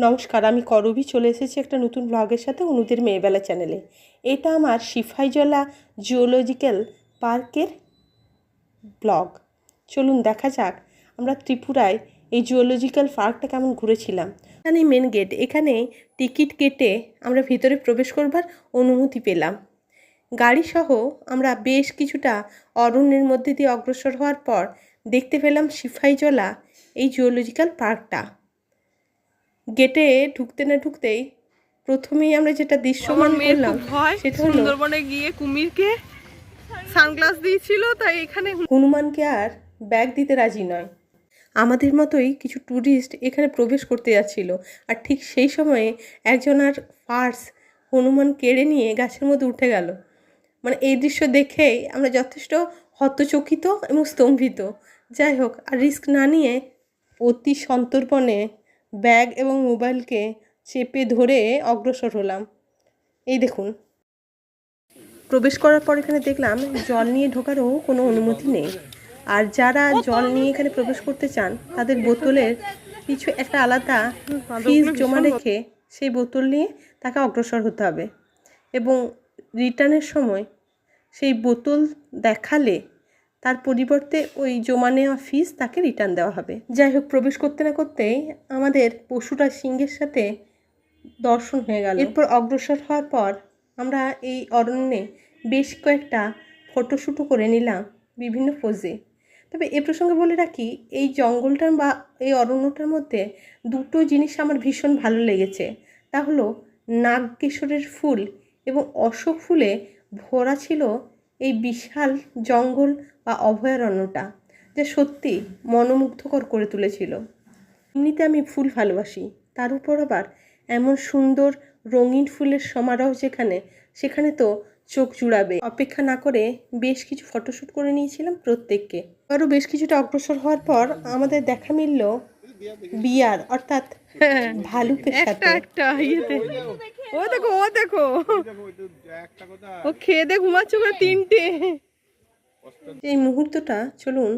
নমস্কার, আমি করবী চলে এসেছি একটা নতুন ব্লগের সাথে অনুদের মেয়েবেলা চ্যানেলে। এটা আমার সিপাহীজলা জুওলজিক্যাল পার্কের ব্লগ। চলুন দেখা যাক আমরা ত্রিপুরায় এই জুওলজিক্যাল পার্কটা কেমন ঘুরেছিলাম। এখানে মেন গেট, এখানে টিকিট কেটে আমরা ভিতরে প্রবেশ করবার অনুমতি পেলাম। গাড়িসহ আমরা বেশ কিছুটা অরণ্যের মধ্যে দিয়ে অগ্রসর হওয়ার পর দেখতে পেলাম সিপাহীজলা এই জুওলজিক্যাল পার্কটা। গেটে ঢুকতে না ঢুকতেই প্রথমেই আমরা যেটা দৃশ্যমান করলাম সেটা হলো সুন্দরবনে গিয়ে কুমিরকে সানগ্লাস দিয়েছিল, তাই এখানে হনুমানকে আর ব্যাগ দিতে রাজি নয়। আমাদের মতোই কিছু ট্যুরিস্ট এখানে প্রবেশ করতে যাচ্ছিল, আর ঠিক সেই সময়ে একজন আর পার্স হনুমান কেড়ে নিয়ে গাছের মধ্যে উঠে গেল। মানে এই দৃশ্য দেখেই আমরা যথেষ্ট হতচকিত এবং স্তম্ভিত। যাই হোক, আর রিস্ক না নিয়ে অতি সন্তর্পণে ব্যাগ এবং মোবাইলকে চেপে ধরে অগ্রসর হলাম। এই দেখুন, প্রবেশ করার পর এখানে দেখলাম জল নিয়ে ঢোকারও কোনো অনুমতি নেই। আর যারা জল নিয়ে এখানে প্রবেশ করতে চান তাদের বোতলের কিছু একটা আলাদা ফিস জমা রেখে সেই বোতল নিয়ে তাকে অগ্রসর হতে হবে, এবং রিটার্নের সময় সেই বোতল দেখালে তার পরিবর্তে ওই জমা নেওয়া ফিস তাকে রিটার্ন দেওয়া হবে। যাই হোক, প্রবেশ করতে না করতেই আমাদের পশুরা সিংহের সাথে দর্শন হয়ে গেল। এরপর অগ্রসর হওয়ার পর আমরা এই অরণ্যে বেশ কয়েকটা ফটোশ্যুটও করে নিলাম বিভিন্ন পোজে। তবে এ প্রসঙ্গে বলে রাখি, এই জঙ্গলটার বা এই অরণ্যটার মধ্যে দুটো জিনিস আমার ভীষণ ভালো লেগেছে। তা হলো নাগকেশরের ফুল এবং অশোক ফুলে ভরা ছিল এই বিশাল জঙ্গল বা অভয়ারণ্যটা, যা সত্যি মনোমুগ্ধকর করে তুলেছিল। এমনিতে আমি ফুল ভালোবাসি, তার উপর আবার এমন সুন্দর রঙিন ফুলের সমারোহ সেখানে তো চোখ জুড়াবে। অপেক্ষা না করে বেশ কিছু ফটোশ্যুট করে নিয়েছিলাম প্রত্যেককে। আরও বেশ কিছুটা অগ্রসর হওয়ার পর আমাদের দেখা মিলল বিয়ার অর্থাৎ ভালুকের সাথে। ও দেখো ও খেয়ে দে ঘুমাচ্ছে তিনটে। এই মুহূর্তটা চলুন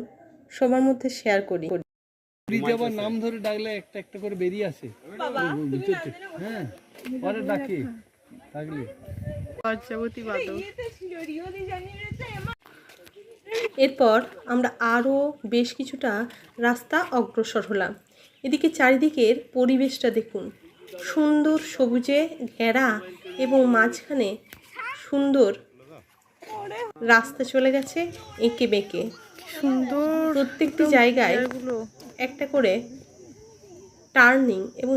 সবার মধ্যে শেয়ার করি। আবার নাম ধরে ডাকলে একটা একটা করে বেরিয়ে আসে। হ্যাঁ, পরে ডাকি ডাকলি লজ্জাবতী বাদক। এরপর আমরা আরও বেশ কিছুটা রাস্তা অগ্রসর হলাম। এদিকে চারিদিকের পরিবেশটা দেখুন, সুন্দর সবুজে ঘেরা এবং মাঝখানে সুন্দর রাস্তা চলে গেছে এঁকে বেঁকে। সুন্দর প্রত্যেকটি জায়গায় একটা করে টার্নিং এবং